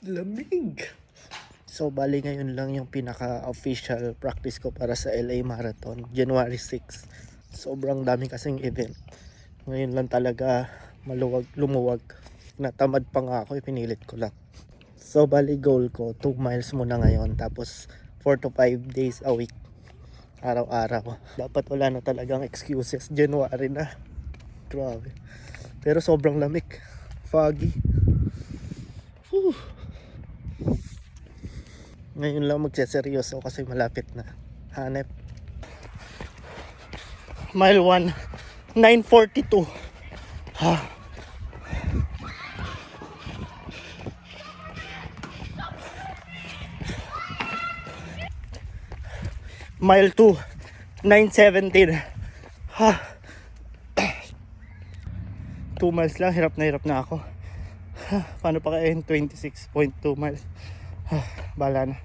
Lamig. So bali ngayon lang yung pinaka-official practice ko para sa LA Marathon, January 6. Sobrang dami kasing event. Ngayon lang talaga lumuwag. Natamad pa nga ako, pinilit ko lang. So bali goal ko 2 miles muna ngayon, tapos 4 to 5 days a week. Araw-araw. Dapat wala na talagang excuses. January na. Grabe. Pero sobrang lamig. Foggy. Whew. Ngayon lang magseseryoso kasi malapit na. Hanep. Mile 1, 9:42. Ha. Mile 2, 9:17. Ha. 2 miles lang, hirap na ako. Ha. Paano pa kaya 26.2 miles? Ha. Bala na.